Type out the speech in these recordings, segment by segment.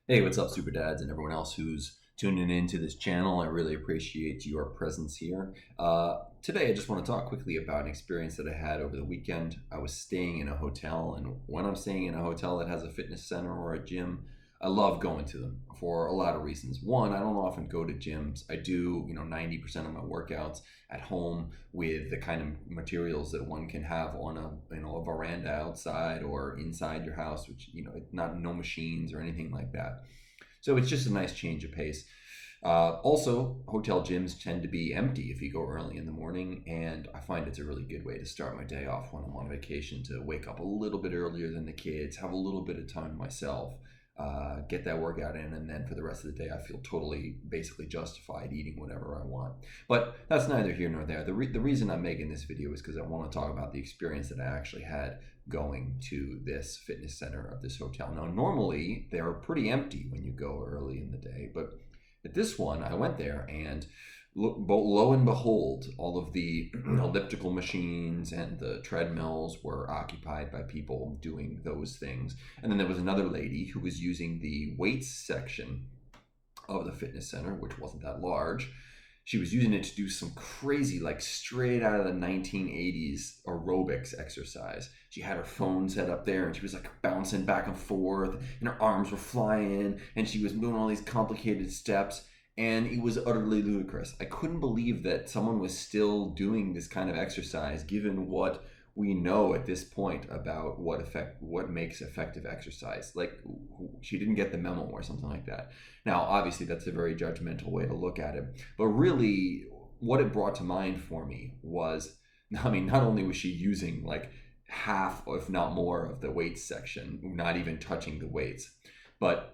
Hey, what's up, Superdads, and everyone else who's tuning into this channel? I really appreciate your presence here. Today, I just want to talk quickly about an experience that I had over the weekend. I was staying in a hotel, and when I'm staying in a hotel that has a fitness center or a gym, I love going to them for a lot of reasons. One, I don't often go to gyms. I do, 90% of my workouts at home with the kind of materials that one can have on a veranda outside or inside your house, which, not no machines or anything like that. So it's just a nice change of pace. Also, hotel gyms tend to be empty if you go early in the morning, and I find it's a really good way to start my day off when I'm on vacation, to wake up a little bit earlier than the kids, have a little bit of time to myself, get that workout in, and then for the rest of the day, I feel totally, basically justified eating whatever I want. But that's neither here nor there. The reason I'm making this video is because I want to talk about the experience that I actually had going to this fitness center of this hotel. Now, normally they're pretty empty when you go early in the day, but at this one, I went there and lo and behold, all of the elliptical machines and the treadmills were occupied by people doing those things. And then there was another lady who was using the weights section of the fitness center, which wasn't that large. She was using it to do some crazy, like straight out of the 1980s aerobics exercise. She had her phone set up there and she was like bouncing back and forth, and her arms were flying, and she was doing all these complicated steps. And it was utterly ludicrous. I couldn't believe that someone was still doing this kind of exercise, given what we know at this point about what makes effective exercise. Like, she didn't get the memo or something like that. Now, obviously, that's a very judgmental way to look at it, but really, what it brought to mind for me was, I mean, not only was she using like half, if not more, of the weights section, not even touching the weights, but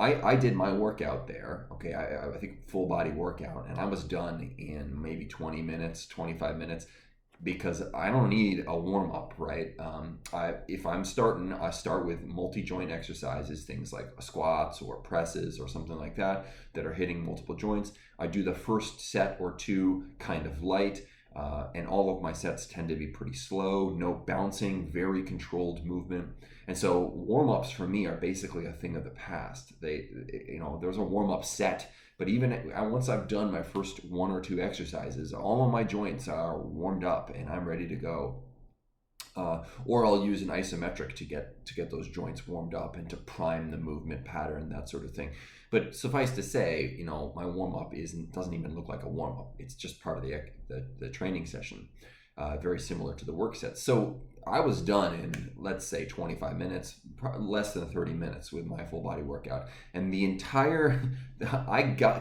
I did my workout there. Okay, I think full body workout, and I was done in maybe 20 minutes, 25 minutes, because I don't need a warm up, right? If I'm starting, I start with multi joint exercises, things like squats or presses or something like that that are hitting multiple joints. I do the first set or two kind of light. And all of my sets tend to be pretty slow, no bouncing, very controlled movement. And so warm-ups for me are basically a thing of the past. There's a warm-up set, but even once I've done my first one or two exercises, all of my joints are warmed up and I'm ready to go. Or I'll use an isometric to get those joints warmed up and to prime the movement pattern, that sort of thing. But suffice to say, my warm up doesn't even look like a warm up. It's just part of the training session, very similar to the work sets. So I was done in, let's say, 25 minutes, less than 30 minutes with my full body workout, and the entire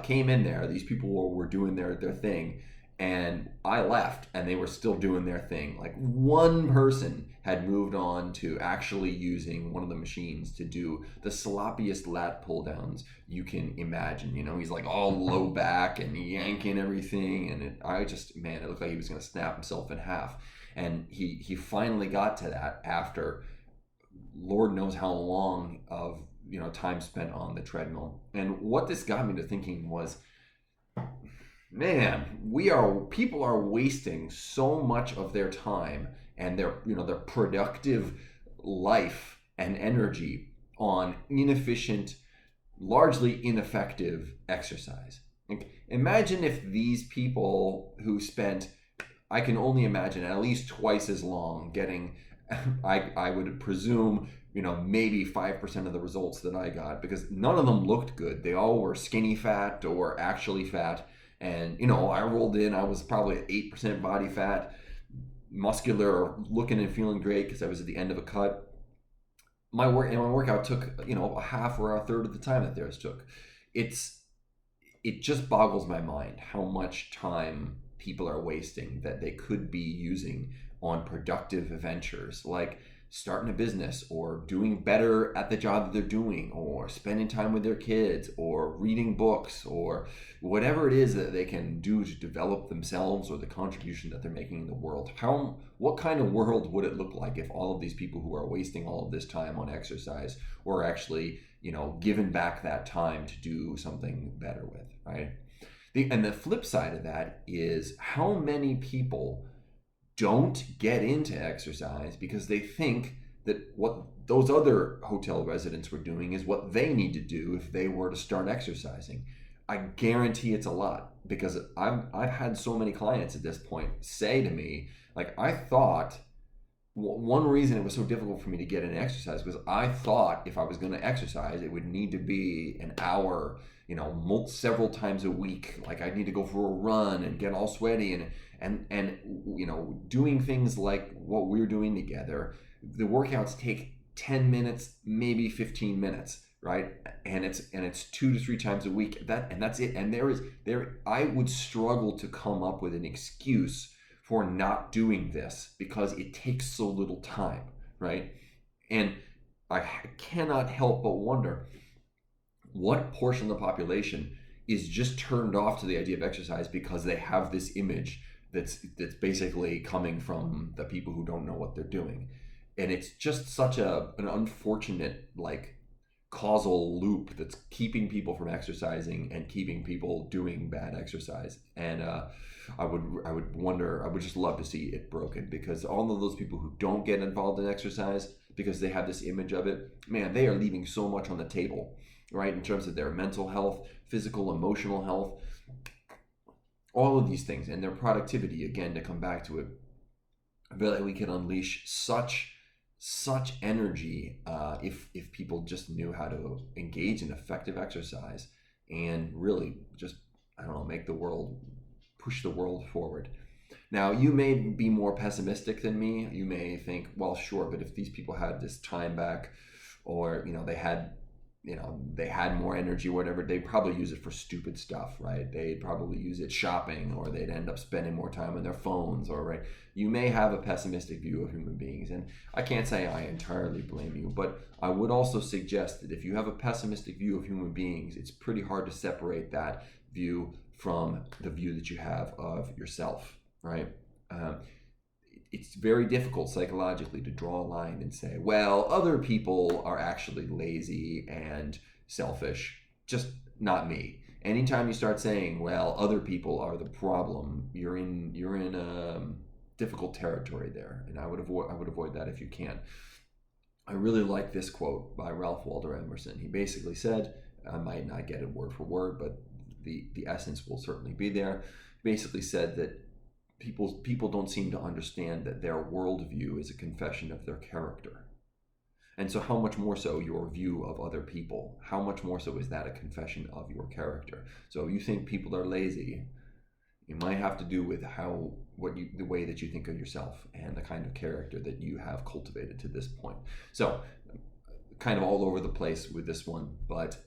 came in there. These people were doing their thing, and I left and they were still doing their thing. Like, one person had moved on to actually using one of the machines to do the sloppiest lat pull downs you can imagine. He's like all low back and yanking everything, and it looked like he was going to snap himself in half. And he finally got to that after Lord knows how long of time spent on the treadmill. And what this got me to thinking was, man, people are wasting so much of their time and their productive life and energy on inefficient, largely ineffective exercise. Like, imagine if these people who spent, I can only imagine, at least twice as long getting, I would presume, maybe 5% of the results that I got, because none of them looked good. They all were skinny fat or actually fat. And, I rolled in, I was probably at 8% body fat, muscular, looking and feeling great because I was at the end of a cut. My workout took, a half or a third of the time that theirs took. It just boggles my mind how much time people are wasting that they could be using on productive ventures, like starting a business or doing better at the job that they're doing, or spending time with their kids, or reading books, or whatever it is that they can do to develop themselves or the contribution that they're making in the world. What kind of world would it look like if all of these people who are wasting all of this time on exercise were actually, given back that time to do something better with, right? And the flip side of that is how many people don't get into exercise because they think that what those other hotel residents were doing is what they need to do if they were to start exercising. I guarantee it's a lot, because I've had so many clients at this point say to me, like, I thought one reason it was so difficult for me to get into exercise was I thought if I was going to exercise, it would need to be an hour, several times a week. Like, I'd need to go for a run and get all sweaty and doing things like what we're doing together. The workouts take 10 minutes, maybe 15 minutes, right? And it's 2 to 3 times a week. That's it. And I would struggle to come up with an excuse for not doing this because it takes so little time, right? And I cannot help but wonder what portion of the population is just turned off to the idea of exercise because they have this image that's basically coming from the people who don't know what they're doing. And it's just such an unfortunate, like, causal loop that's keeping people from exercising and keeping people doing bad exercise. And I would just love to see it broken, because all of those people who don't get involved in exercise because they have this image of it, man, they are leaving so much on the table, right? In terms of their mental health, physical, emotional health, all of these things, and their productivity. Again, to come back to it, I feel like we can unleash such energy if people just knew how to engage in effective exercise and really just, I don't know, push the world forward. Now, you may be more pessimistic than me. You may think, well, sure, but if these people had this time back, or they had more energy, whatever, they'd probably use it for stupid stuff, right? They'd probably use it shopping, or they'd end up spending more time on their phones, or, right? You may have a pessimistic view of human beings, and I can't say I entirely blame you, but I would also suggest that if you have a pessimistic view of human beings, it's pretty hard to separate that view from the view that you have of yourself, right? It's very difficult psychologically to draw a line and say, well, other people are actually lazy and selfish, just not me. Anytime you start saying, well, other people are the problem, you're in difficult territory there, and I would avoid that if you can. I really like this quote by Ralph Waldo Emerson. He basically said, I might not get it word for word, but the essence will certainly be there. He basically said that people don't seem to understand that their worldview is a confession of their character. And so how much more so your view of other people? How much more so is that a confession of your character? So if you think people are lazy, it might have to do with the way that you think of yourself and the kind of character that you have cultivated to this point. So kind of all over the place with this one, but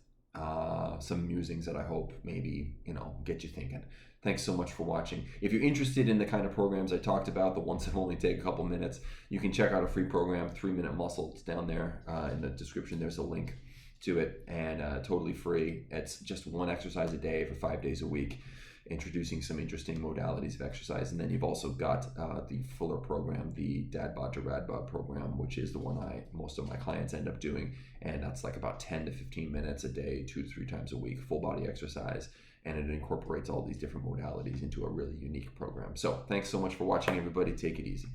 some musings that I hope maybe get you thinking. Thanks so much for watching. If you're interested in the kind of programs I talked about, the ones that only take a couple minutes, you can check out a free program, 3-Minute Muscle. It's down there in the description. There's a link to it, and totally free. It's just one exercise a day for 5 days a week, introducing some interesting modalities of exercise. And then you've also got the fuller program, the Dad Bod to Rad Bod program, which is the one most of my clients end up doing. And that's like about 10 to 15 minutes a day, 2 to 3 times a week, full body exercise. And it incorporates all these different modalities into a really unique program. So thanks so much for watching, everybody. Take it easy.